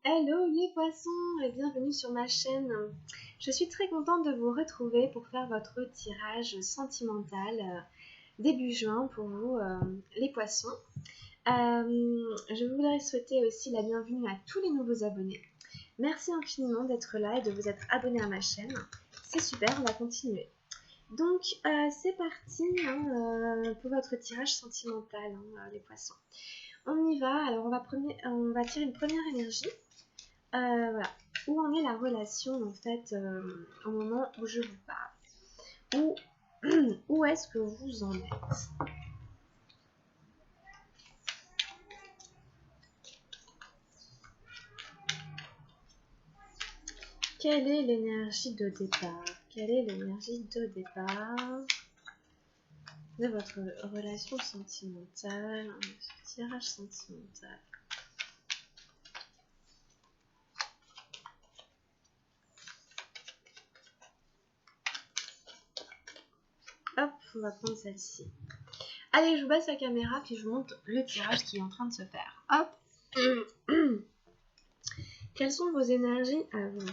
Hello les poissons et bienvenue sur ma chaîne. Je suis très contente de vous retrouver pour faire votre tirage sentimental début juin pour vous les poissons. Je voudrais souhaiter aussi la bienvenue à tous les nouveaux abonnés. Merci infiniment d'être là et de vous être abonné à ma chaîne. C'est super, on va continuer. Donc c'est parti pour votre tirage sentimental les poissons. On y va, alors on va tirer une première énergie. Voilà. Où en est la relation en fait au moment où je vous parle? Où est-ce que vous en êtes? Quelle est l'énergie de départ? Quelle est l'énergie de départ de votre relation sentimentale, ce tirage sentimental? Hop, on va prendre celle-ci. Allez, je vous baisse la caméra puis je vous montre le tirage qui est en train de se faire. Hop. Quelles sont vos énergies à vous?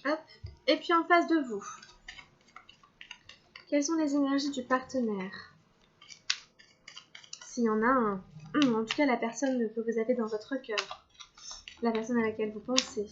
Hop. Et puis en face de vous, quelles sont les énergies du partenaire? S'il y en a un, en tout cas la personne que vous avez dans votre cœur, la personne à laquelle vous pensez.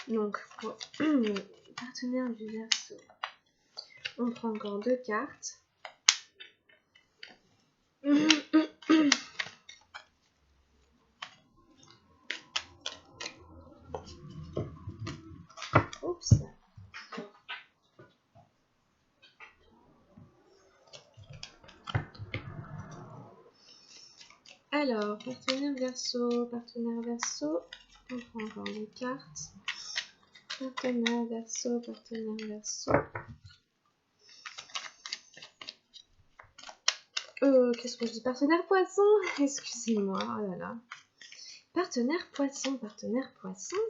Donc, pour le partenaire du Verseau, on prend encore 2 cartes. Oups. Alors, partenaire Verseau, on prend encore 2 cartes. Partenaire Verseau. Qu'est-ce que je dis? Partenaire Poisson. Excusez-moi, oh là là. Partenaire Poisson,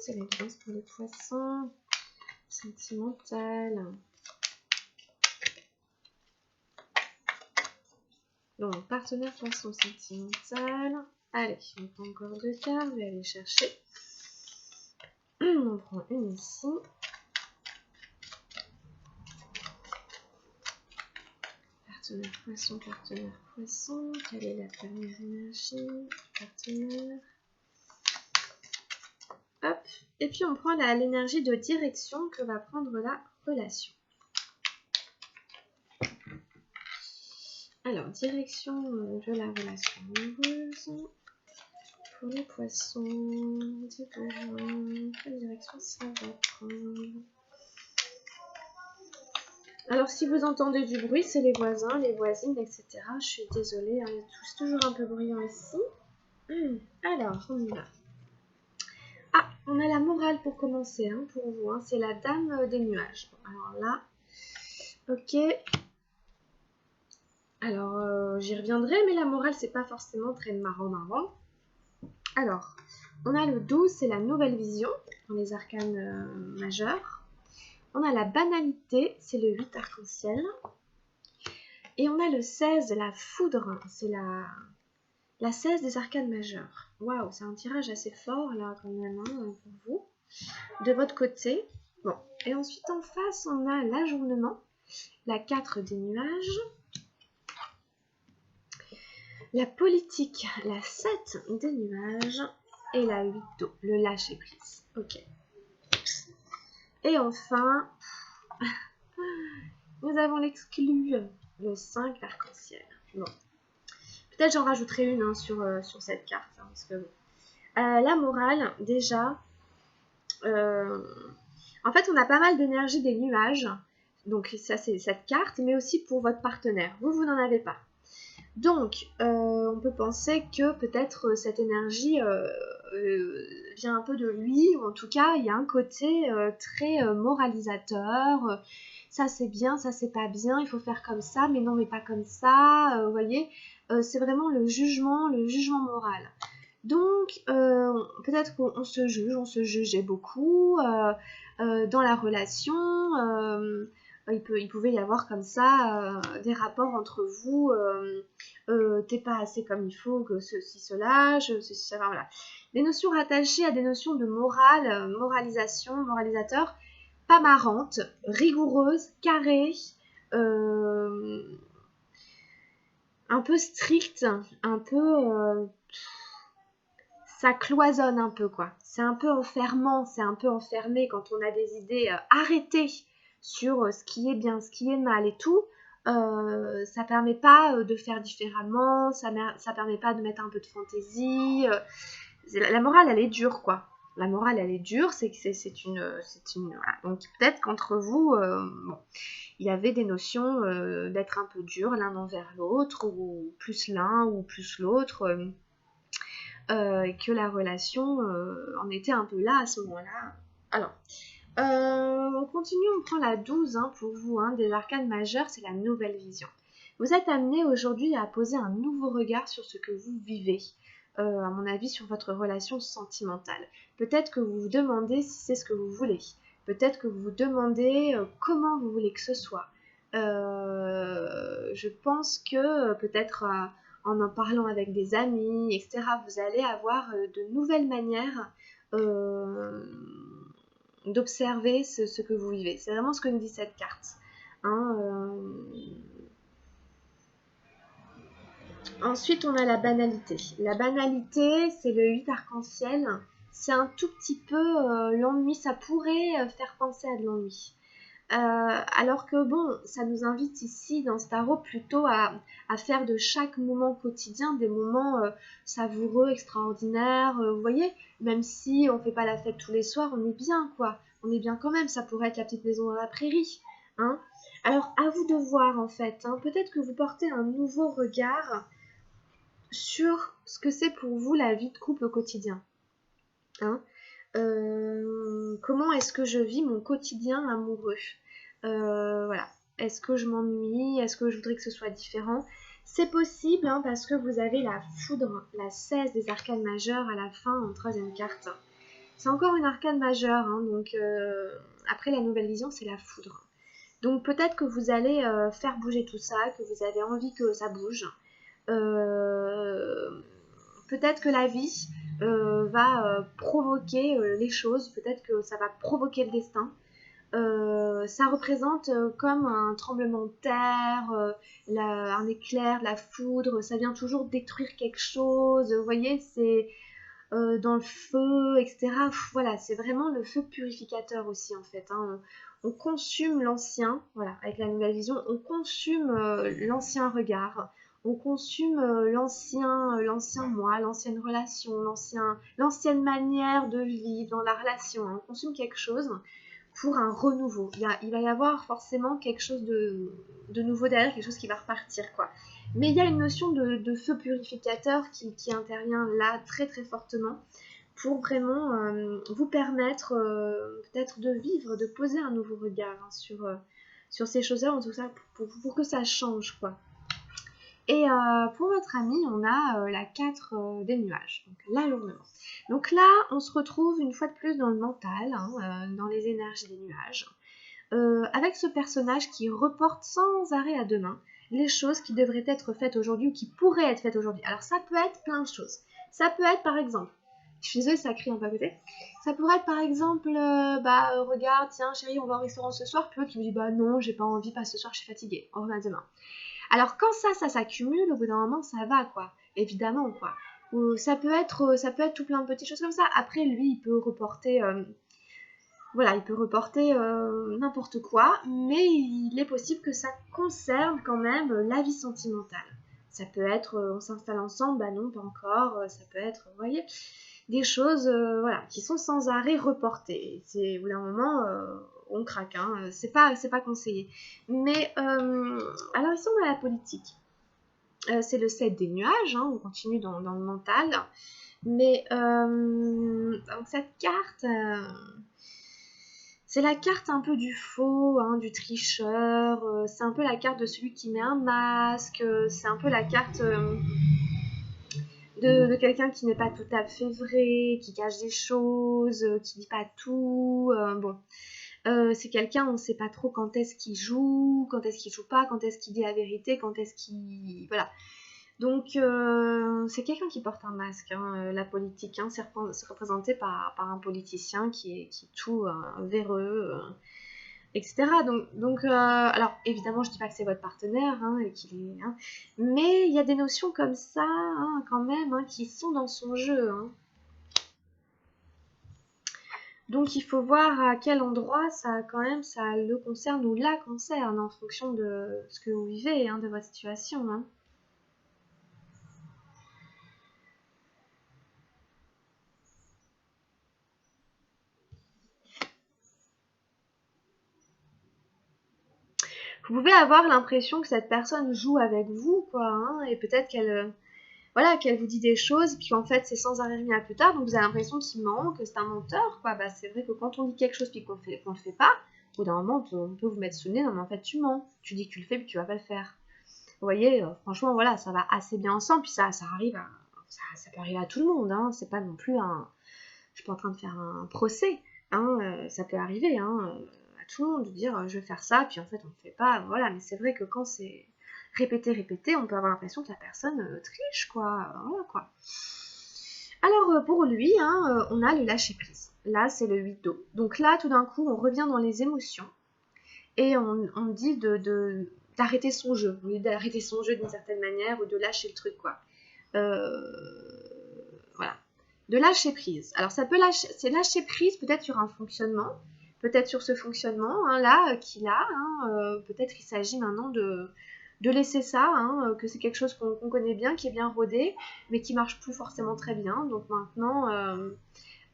c'est la guidance pour les poissons. Sentimental. Donc, partenaire Poisson sentimental. Allez, on prend encore 2 cartes, je vais aller chercher. On prend une ici. Partenaire Poisson. Quelle est la première énergie? Partenaire. Hop. Et puis on prend l'énergie de direction que va prendre la relation. Alors, direction de la relation amoureuse. Pour les poissons, quelle direction ça va prendre? Alors, si vous entendez du bruit, c'est les voisins, les voisines, etc. Je suis désolée, hein, il y a toujours un peu bruyant ici. Alors, on y va. Ah, on a la morale pour commencer, hein, pour vous. Hein, c'est la dame des nuages. Alors là, ok. Alors, j'y reviendrai, mais la morale, c'est pas forcément très marrant. Alors, on a le 12, c'est la nouvelle vision dans les arcanes majeurs. On a la banalité, c'est le 8 arc-en-ciel. Et on a le 16, la foudre, c'est la 16 des arcanes majeures. Waouh, c'est un tirage assez fort là quand même hein, pour vous. De votre côté. Bon, et ensuite en face, on a l'ajournement, la 4 des nuages, la politique, la 7 des nuages, et la 8 d'eau, le lâcher prise. Ok. Et enfin, nous avons l'exclu, le 5 l'arc-en-ciel. Bon. Peut-être j'en rajouterai une hein, sur cette carte. Hein, parce que, la morale, déjà, en fait, on a pas mal d'énergie des nuages. Donc ça, c'est cette carte, mais aussi pour votre partenaire. Vous n'en avez pas. Donc, on peut penser que peut-être cette énergie vient un peu de lui, ou en tout cas, il y a un côté très moralisateur. Ça c'est bien, ça c'est pas bien, il faut faire comme ça, mais non, mais pas comme ça. Vous voyez, c'est vraiment le jugement moral. Donc, peut-être qu'on se juge, on se jugeait beaucoup dans la relation. Il pouvait y avoir comme ça des rapports entre vous. T'es pas assez comme il faut, que ceci, cela, ceci, cela, voilà. Des notions rattachées à des notions de morale, moralisation, moralisateur, pas marrantes, rigoureuses, carrées, un peu strictes, un peu... ça cloisonne un peu quoi. C'est un peu enfermant, c'est un peu enfermé quand on a des idées arrêtées sur ce qui est bien, ce qui est mal et tout. Ça permet pas de faire différemment, ça permet pas de mettre un peu de fantaisie. La morale elle est dure quoi. La morale elle est dure, c'est une voilà. Donc peut-être qu'entre vous, bon, il y avait des notions d'être un peu dur l'un envers l'autre, ou plus l'un ou plus l'autre. Et que la relation en était un peu là à ce moment-là. Alors, on continue, on prend la 12 hein, pour vous, hein, des arcanes majeures, c'est la nouvelle vision. Vous êtes amené aujourd'hui à poser un nouveau regard sur ce que vous vivez, à mon avis sur votre relation sentimentale. Peut-être que vous vous demandez si c'est ce que vous voulez. Peut-être que vous vous demandez comment vous voulez que ce soit. Je pense que peut-être en parlant avec des amis, etc., vous allez avoir de nouvelles manières d'observer ce que vous vivez. C'est vraiment ce que nous dit cette carte. Hein, Ensuite, on a la banalité. La banalité, c'est le 8 arc-en-ciel. C'est un tout petit peu l'ennui. Ça pourrait faire penser à de l'ennui. Alors que bon, ça nous invite ici dans ce tarot plutôt à faire de chaque moment quotidien des moments savoureux, extraordinaires. Vous voyez, même si on fait pas la fête tous les soirs, on est bien quoi. On est bien quand même. Ça pourrait être la petite maison dans la prairie. Hein. Alors à vous de voir en fait. Hein. Peut-être que vous portez un nouveau regard sur ce que c'est pour vous la vie de couple au quotidien. Hein. Comment est-ce que je vis mon quotidien amoureux? Voilà. Est-ce que je m'ennuie? Est-ce que je voudrais que ce soit différent? C'est possible hein, parce que vous avez la foudre, la 16 des arcanes majeures à la fin en troisième carte. C'est encore une arcane majeure, hein, donc après la nouvelle vision, c'est la foudre. Donc peut-être que vous allez faire bouger tout ça, que vous avez envie que ça bouge. Peut-être que la vie va provoquer les choses, peut-être que ça va provoquer le destin. Ça représente comme un tremblement de terre, un éclair, la foudre, ça vient toujours détruire quelque chose, vous voyez, c'est dans le feu, etc. Voilà, c'est vraiment le feu purificateur aussi en fait. Hein. On consume l'ancien, voilà, avec la nouvelle vision, on consume l'ancien regard, on consume l'ancien moi, l'ancienne relation, l'ancienne manière de vivre dans la relation. Hein. On consume quelque chose pour un renouveau. Il va y avoir forcément quelque chose de nouveau derrière, quelque chose qui va repartir, quoi. Mais il y a une notion de feu purificateur qui intervient là très très fortement pour vraiment vous permettre peut-être de vivre, de poser un nouveau regard hein, sur ces choses-là, en tout cas pour que ça change, quoi. Et pour votre ami, on a la 4 des nuages, donc l'ajournement. Donc là, on se retrouve une fois de plus dans le mental, hein, dans les énergies des nuages, avec ce personnage qui reporte sans arrêt à demain les choses qui devraient être faites aujourd'hui ou qui pourraient être faites aujourd'hui. Alors ça peut être plein de choses. Ça peut être par exemple, je suis désolée, ça crie un peu à côté. Ça pourrait être par exemple, regarde, tiens chérie, on va au restaurant ce soir. Puis l'autre qui me dit, bah non, j'ai pas envie, pas ce soir, je suis fatiguée, on revient demain. Alors quand ça s'accumule, au bout d'un moment, ça va quoi, évidemment quoi. Ou ça peut être tout plein de petites choses comme ça. Après, lui, il peut reporter, n'importe quoi, mais il est possible que ça concerne quand même la vie sentimentale. Ça peut être, on s'installe ensemble, bah non, pas encore. Ça peut être, vous voyez, des choses, qui sont sans arrêt reportées. C'est au bout d'un moment, on craque, hein. C'est pas conseillé. Mais alors ils sont dans la politique. C'est le 7 des nuages, hein, on continue dans le mental. Mais donc cette carte, c'est la carte un peu du faux, hein, du tricheur. C'est un peu la carte de celui qui met un masque. C'est un peu la carte de quelqu'un qui n'est pas tout à fait vrai, qui cache des choses, qui dit pas tout. C'est quelqu'un, on ne sait pas trop quand est-ce qu'il joue, quand est-ce qu'il joue pas, quand est-ce qu'il dit la vérité, quand est-ce qu'il... Voilà. Donc, c'est quelqu'un qui porte un masque, hein, la politique, hein, c'est représenté par un politicien qui est tout véreux, etc. Alors, évidemment, je ne dis pas que c'est votre partenaire, hein, et qu'il est, hein, mais il y a des notions comme ça, hein, quand même, hein, qui sont dans son jeu, hein. Donc il faut voir à quel endroit ça le concerne ou la concerne en fonction de ce que vous vivez, hein, de votre situation, hein. Vous pouvez avoir l'impression que cette personne joue avec vous, quoi, hein, et peut-être qu'elle vous dit des choses, puis en fait c'est sans arrêt remis à plus tard, donc vous avez l'impression qu'il ment, que c'est un menteur, quoi. Bah c'est vrai que quand on dit quelque chose puis qu'on le fait pas, au bout d'un moment on peut vous mettre sous le nez, non mais en fait tu mens, tu dis que tu le fais puis tu vas pas le faire. Vous voyez, franchement voilà, ça va assez bien ensemble, puis ça arrive ça peut arriver à tout le monde, hein, c'est pas non plus je suis pas en train de faire un procès, hein, ça peut arriver, hein, à tout le monde de dire je vais faire ça, puis en fait on ne le fait pas, voilà, mais c'est vrai que quand c'est répété, on peut avoir l'impression que la personne triche, quoi, voilà quoi. Alors pour lui, hein, on a le lâcher prise. Là, c'est le 8 d'eau. Donc là, tout d'un coup, on revient dans les émotions et on dit d'arrêter son jeu, d'arrêter son jeu d'une certaine manière ou de lâcher le truc, quoi. Voilà. De lâcher prise. Alors ça peut c'est lâcher prise peut-être sur un fonctionnement, peut-être sur ce fonctionnement, hein, là qu'il a, hein, peut-être il s'agit maintenant de laisser ça, hein, que c'est quelque chose qu'on connaît bien, qui est bien rodé, mais qui marche plus forcément très bien. Donc maintenant,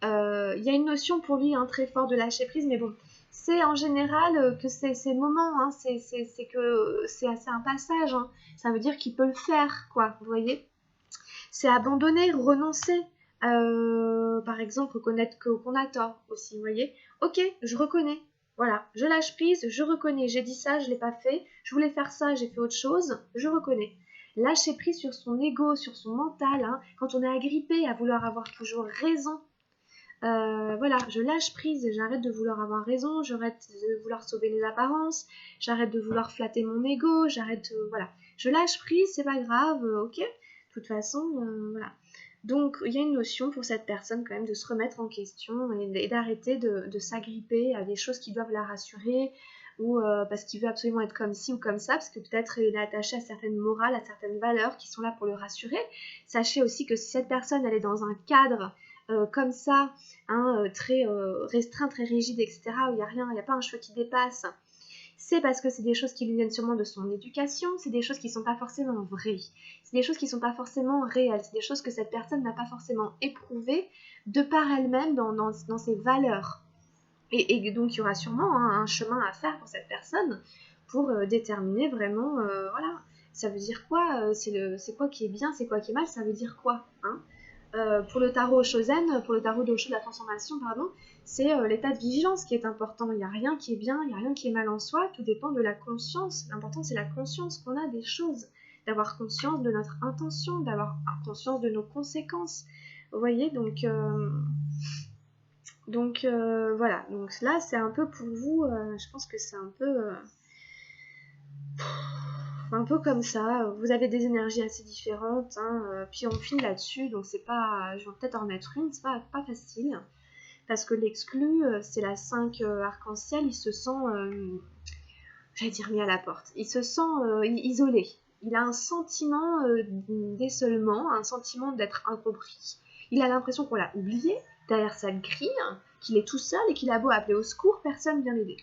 il y a une notion pour lui, hein, très forte de lâcher prise, mais bon, c'est en général que ces moments, hein, c'est que c'est un passage, hein. Ça veut dire qu'il peut le faire, quoi, vous voyez. C'est abandonner, renoncer. Par exemple, reconnaître qu'on a tort aussi, vous voyez. Ok, je reconnais. Voilà, je lâche prise, je reconnais. J'ai dit ça, je ne l'ai pas fait. Je voulais faire ça, j'ai fait autre chose. Je reconnais. Lâcher prise sur son ego, sur son mental, hein, quand on est agrippé à vouloir avoir toujours raison. Voilà, je lâche prise, j'arrête de vouloir avoir raison, j'arrête de vouloir sauver les apparences, j'arrête de vouloir flatter mon ego, voilà. Je lâche prise, c'est pas grave, ok. De toute façon, voilà. Donc, il y a une notion pour cette personne quand même de se remettre en question et d'arrêter de s'agripper à des choses qui doivent la rassurer ou parce qu'il veut absolument être comme ci ou comme ça, parce que peut-être il est attaché à certaines morales, à certaines valeurs qui sont là pour le rassurer. Sachez aussi que si cette personne, elle est dans un cadre comme ça, hein, très restreint, très rigide, etc., où il n'y a rien, il n'y a pas un choix qui dépasse, c'est parce que c'est des choses qui lui viennent sûrement de son éducation, c'est des choses qui ne sont pas forcément vraies, c'est des choses qui ne sont pas forcément réelles, c'est des choses que cette personne n'a pas forcément éprouvées de par elle-même dans ses valeurs. Et donc il y aura sûrement, hein, un chemin à faire pour cette personne pour déterminer vraiment, voilà, ça veut dire quoi, c'est quoi qui est bien, c'est quoi qui est mal, ça veut dire quoi, hein. Pour le tarot Shozen, pour le tarot de la transformation, pardon, c'est l'état de vigilance qui est important. Il n'y a rien qui est bien, il n'y a rien qui est mal en soi, tout dépend de la conscience. L'important, c'est la conscience qu'on a des choses, d'avoir conscience de notre intention, d'avoir conscience de nos conséquences. Vous voyez, voilà. Donc là, c'est un peu pour vous, je pense que c'est un peu... un peu comme ça. Vous avez des énergies assez différentes, hein, puis on finit là-dessus, donc c'est pas... Je vais peut-être en remettre une, c'est pas facile. Parce que l'exclu, c'est la 5 arc-en-ciel, il se sent, j'allais dire mis à la porte, il se sent isolé. Il a un sentiment d'essolement, un sentiment d'être incompris. Il a l'impression qu'on l'a oublié derrière sa grille, qu'il est tout seul et qu'il a beau appeler au secours, personne ne vient l'aider.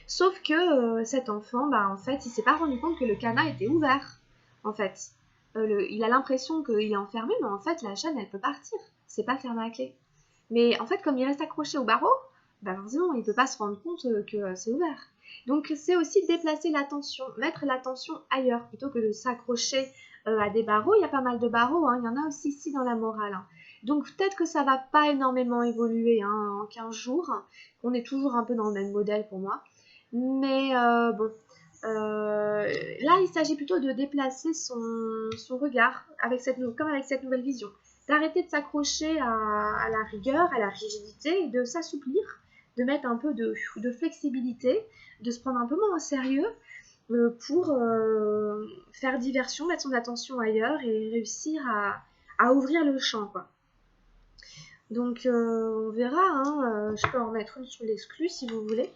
Sauf que cet enfant, bah, en fait, il s'est pas rendu compte que le cadenas était ouvert. En fait, il a l'impression qu'il est enfermé, mais en fait, la chaîne, elle peut partir. C'est pas fermé à clé. Mais en fait, comme il reste accroché au barreau, bah forcément, il peut pas se rendre compte que c'est ouvert. Donc, c'est aussi déplacer l'attention, mettre l'attention ailleurs, plutôt que de s'accrocher à des barreaux. Il y a pas mal de barreaux, hein. Il y en a aussi ici dans la morale, hein. Donc, peut-être que ça va pas énormément évoluer, hein, en 15 jours. On est toujours un peu dans le même modèle pour moi. Mais bon, là, il s'agit plutôt de déplacer son regard comme avec cette nouvelle vision. D'arrêter de s'accrocher à la rigueur, à la rigidité, et de s'assouplir, de mettre un peu de flexibilité, de se prendre un peu moins au sérieux pour faire diversion, mettre son attention ailleurs et réussir à ouvrir le champ, quoi. Donc on verra, hein, je peux en mettre une sur l'exclu si vous voulez.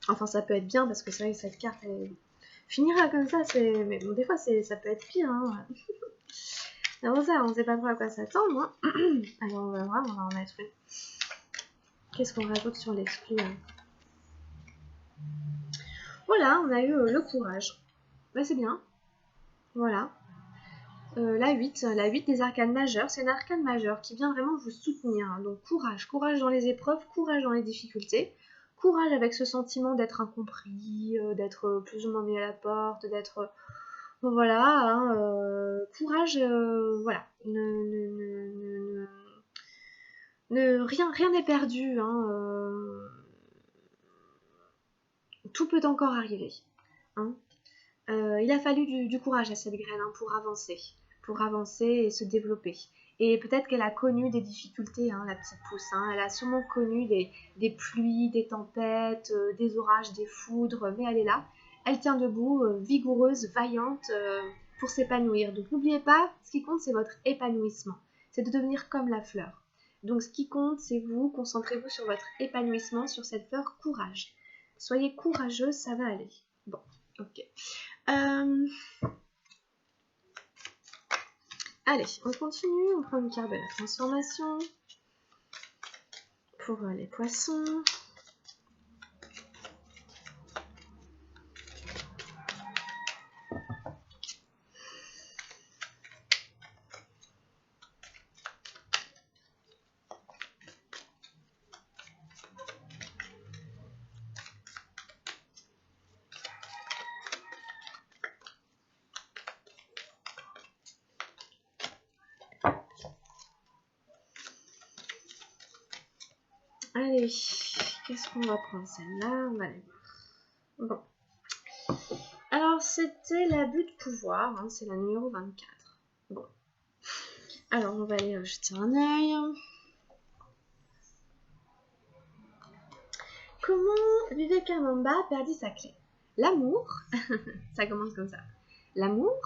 Enfin, ça peut être bien parce que c'est vrai que cette carte elle finira comme ça, mais bon, des fois ça peut être pire, hein. Alors ça, on sait pas trop à quoi s'attendre, hein. Alors on va voir, on va en mettre une. Qu'est-ce qu'on rajoute sur l'exclu, hein? Voilà, on a eu le courage. Bah c'est bien. Voilà. La 8 des arcanes majeures, c'est une arcane majeure qui vient vraiment vous soutenir, hein. Donc courage, courage dans les épreuves, courage dans les difficultés, courage avec ce sentiment d'être incompris, d'être plus ou moins mis à la porte, d'être... voilà, hein, courage, voilà. Rien n'est perdu, hein, tout peut encore arriver, hein. Il a fallu du courage à cette graine, hein, pour avancer et se développer. Et peut-être qu'elle a connu des difficultés, hein, la petite pousse, hein. Elle a sûrement connu des pluies, des tempêtes, des orages, des foudres, mais elle est là. Elle tient debout, vigoureuse, vaillante, pour s'épanouir. Donc n'oubliez pas, ce qui compte, c'est votre épanouissement. C'est de devenir comme la fleur. Donc ce qui compte, c'est vous, concentrez-vous sur votre épanouissement, sur cette fleur, courage. Soyez courageuse, ça va aller. Bon, ok. Allez, on continue, on prend une carte de la transformation pour les poissons. Allez, qu'est-ce qu'on va prendre celle-là? On va aller voir. Bon. Alors, c'était l'abus de pouvoir, hein, c'est la numéro 24. Bon. Alors, on va aller jeter un œil. Comment Vivekananda perdit sa clé? L'amour, ça commence comme ça. L'amour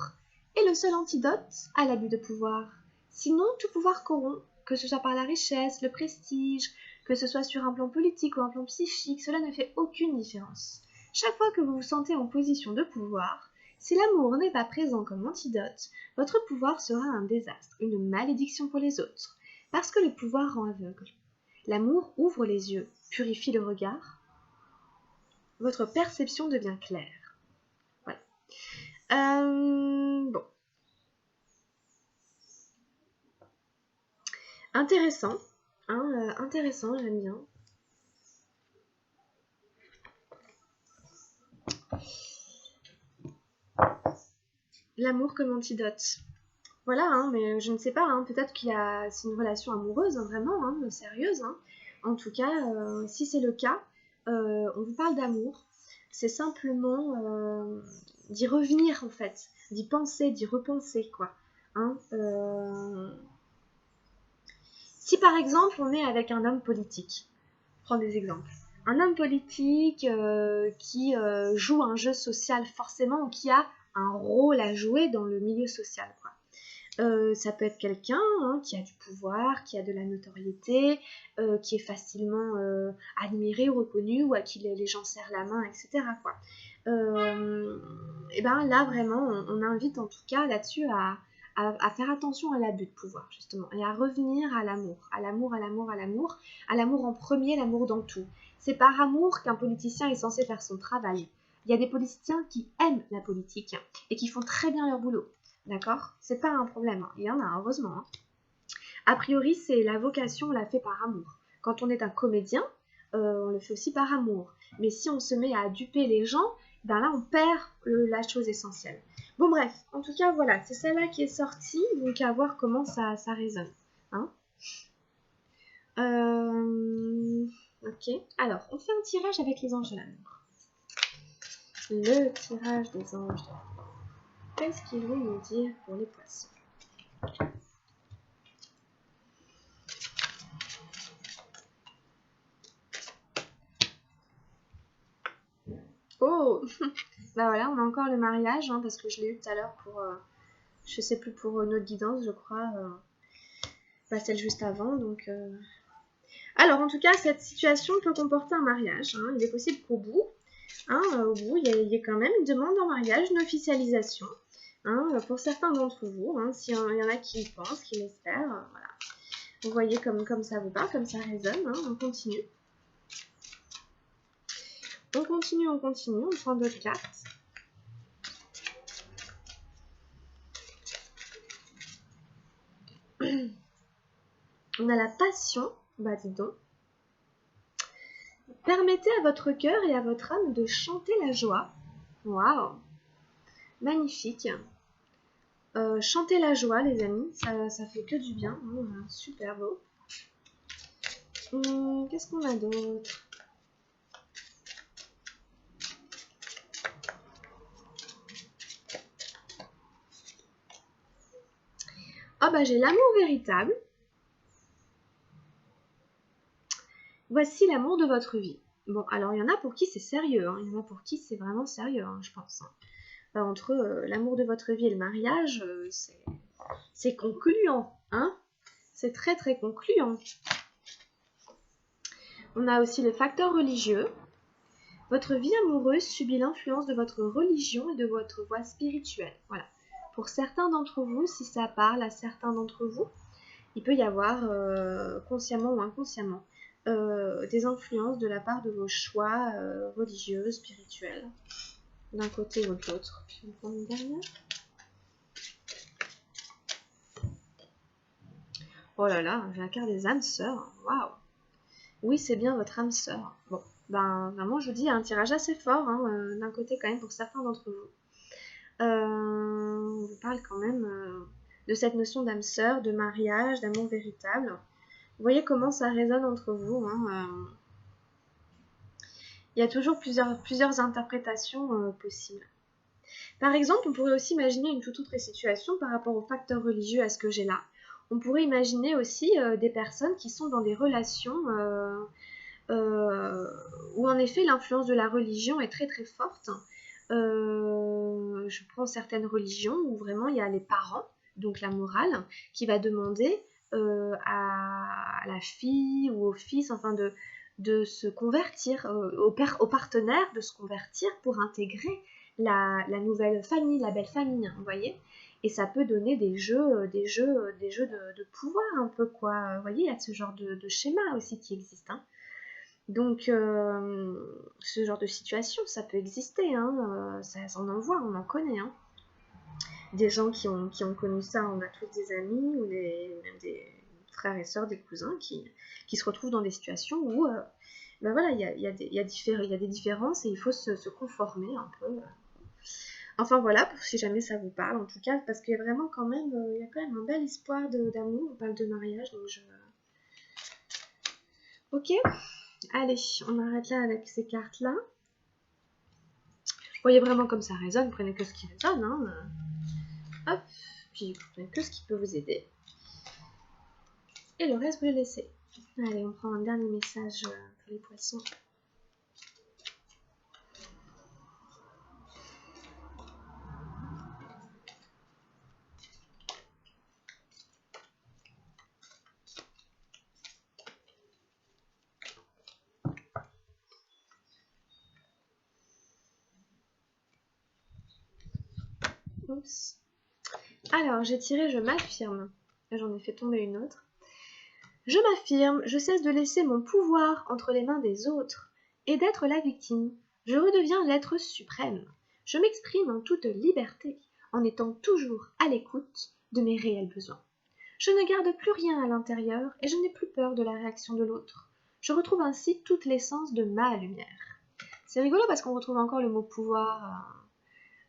est le seul antidote à l'abus de pouvoir. Sinon, tout pouvoir corrompt, que ce soit par la richesse, le prestige, que ce soit sur un plan politique ou un plan psychique, cela ne fait aucune différence. Chaque fois que vous vous sentez en position de pouvoir, si l'amour n'est pas présent comme antidote, votre pouvoir sera un désastre, une malédiction pour les autres, parce que le pouvoir rend aveugle. L'amour ouvre les yeux, purifie le regard, votre perception devient claire. Voilà. Bon. Intéressant, hein, intéressant, j'aime bien. L'amour comme antidote. Voilà, hein, mais je ne sais pas, hein, peut-être c'est une relation amoureuse, hein, vraiment, hein, sérieuse, hein. En tout cas, si c'est le cas, on vous parle d'amour. C'est simplement d'y revenir, en fait, d'y penser, d'y repenser, quoi. Hein, si par exemple, on est avec un homme politique, prends des exemples. un homme politique qui joue un jeu social forcément ou qui a un rôle à jouer dans le milieu social, quoi. Ça peut être quelqu'un qui a du pouvoir, qui a de la notoriété, qui est facilement admiré ou reconnu, ou à qui les gens serrent la main, etc., quoi. Et ben là, vraiment, on invite en tout cas là-dessus à faire attention à l'abus de pouvoir, justement, et à revenir à l'amour, à l'amour, à l'amour, à l'amour, à l'amour en premier, l'amour dans tout. C'est par amour qu'un politicien est censé faire son travail. Il y a des politiciens qui aiment la politique et qui font très bien leur boulot. D'accord? C'est pas un problème, hein. Il y en a, heureusement, hein. A priori, c'est la vocation, on la fait par amour. Quand on est un comédien, on le fait aussi par amour. Mais si on se met à duper les gens, ben là, on perd la chose essentielle. Bon, bref, en tout cas, voilà, c'est celle-là qui est sortie, donc à voir comment ça résonne. Hein, ok, alors, on fait un tirage avec les anges de l'amour. Le tirage des anges de l'amour. Qu'est-ce qu'ils vont nous dire pour les poissons? Oh, bah voilà, on a encore le mariage, hein, parce que je l'ai eu tout à l'heure pour, je sais plus, pour notre guidance, je crois, bah, celle juste avant, donc... Alors, en tout cas, cette situation peut comporter un mariage, hein. Il est possible qu'au bout, hein, au bout, il y ait quand même une demande en mariage, une officialisation, hein, pour certains d'entre vous, hein, s'il y en a qui y pensent, qui l'espèrent, voilà. Vous voyez comme ça vous parle, comme ça résonne, hein, on continue. On continue, on prend d'autres cartes. On a la passion, bah dis donc. Permettez à votre cœur et à votre âme de chanter la joie. Waouh, magnifique. Chanter la joie, les amis, ça fait que du bien, hein, super beau. Qu'est-ce qu'on a d'autre? Ah bah j'ai l'amour véritable. Voici l'amour de votre vie. Bon, alors il y en a pour qui c'est sérieux, hein. Il y en a pour qui c'est vraiment sérieux, hein, je pense. Hein. Entre l'amour de votre vie et le mariage, c'est concluant, hein. C'est très très concluant. On a aussi le facteur religieux. Votre vie amoureuse subit l'influence de votre religion et de votre voie spirituelle. Voilà. Pour certains d'entre vous, si ça parle à certains d'entre vous, il peut y avoir, consciemment ou inconsciemment, des influences de la part de vos choix religieux, spirituels, d'un côté ou de l'autre. Puis on prend une dernière. Oh là là, j'ai la carte des âmes sœurs. Waouh! Oui, c'est bien votre âme sœur. Bon, ben vraiment, je vous dis, il y a un tirage assez fort, hein, d'un côté quand même pour certains d'entre vous. On vous parle quand même de cette notion d'âme sœur, de mariage, d'amour véritable. Vous voyez comment ça résonne entre vous, hein, il y a toujours plusieurs interprétations possibles. Par exemple, on pourrait aussi imaginer une toute autre situation par rapport au facteur religieux à ce que j'ai là. On pourrait imaginer aussi des personnes qui sont dans des relations où en effet l'influence de la religion est très très forte. Je prends certaines religions où vraiment il y a les parents, donc la morale, qui va demander à la fille ou au fils, enfin de se convertir, au partenaire de se convertir pour intégrer la nouvelle famille, la belle famille, hein, vous voyez. Et ça peut donner des jeux de pouvoir un peu, quoi. Vous voyez, il y a ce genre de schéma aussi qui existe, hein. Donc, ce genre de situation, ça peut exister, hein, on en voit, on en connaît, hein. Des gens qui ont connu ça, on a tous des amis ou même des frères et sœurs, des cousins qui se retrouvent dans des situations où, ben voilà, il y a des différences et il faut se conformer un peu. Enfin voilà, si jamais ça vous parle, en tout cas, parce qu'il y a vraiment quand même, il y a quand même un bel espoir d'amour, on parle de mariage, donc Ok, allez, on arrête là avec ces cartes-là. Vous voyez vraiment comme ça résonne, prenez que ce qui résonne, hein. Hop, puis vous prenez que ce qui peut vous aider. Et le reste, vous le laissez. Allez, on prend un dernier message pour les poissons. Oups. Alors, j'ai tiré je m'affirme. Là, j'en ai fait tomber une autre. Je m'affirme, je cesse de laisser mon pouvoir entre les mains des autres et d'être la victime. Je redeviens l'être suprême. Je m'exprime en toute liberté, en étant toujours à l'écoute de mes réels besoins. Je ne garde plus rien à l'intérieur et je n'ai plus peur de la réaction de l'autre. Je retrouve ainsi toute l'essence de ma lumière. C'est rigolo parce qu'on retrouve encore le mot pouvoir.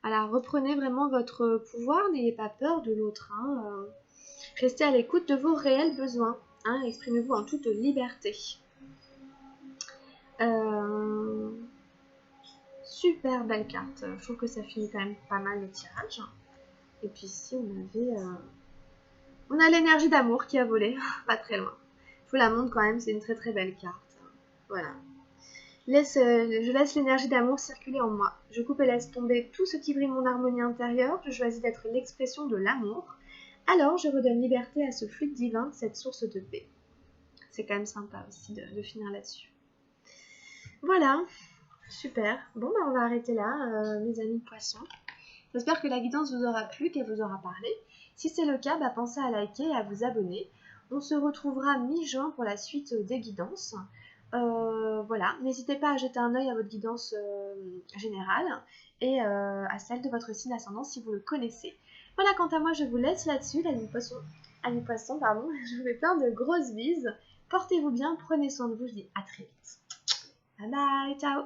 Alors, reprenez vraiment votre pouvoir, n'ayez pas peur de l'autre. Restez à l'écoute de vos réels besoins. Exprimez-vous en toute liberté. Super belle carte. Je trouve que ça finit quand même pas mal le tirage. Et puis ici, on a l'énergie d'amour qui a volé, pas très loin. Je vous la montre quand même, c'est une très très belle carte. Voilà. Je laisse l'énergie d'amour circuler en moi. Je coupe et laisse tomber tout ce qui brille mon harmonie intérieure. Je choisis d'être l'expression de l'amour. Alors je redonne liberté à ce fluide divin, cette source de paix. C'est quand même sympa aussi de finir là-dessus. Voilà, super. Bon, on va arrêter là, mes amis poissons. J'espère que la guidance vous aura plu, qu'elle vous aura parlé. Si c'est le cas, pensez à liker et à vous abonner. On se retrouvera mi-juin pour la suite des guidances. Voilà, n'hésitez pas à jeter un œil à votre guidance générale et à celle de votre signe ascendant si vous le connaissez. Voilà, quant à moi, je vous laisse là-dessus, amis poissons, je vous fais plein de grosses bises. Portez-vous bien, prenez soin de vous, je dis à très vite. Bye bye, ciao.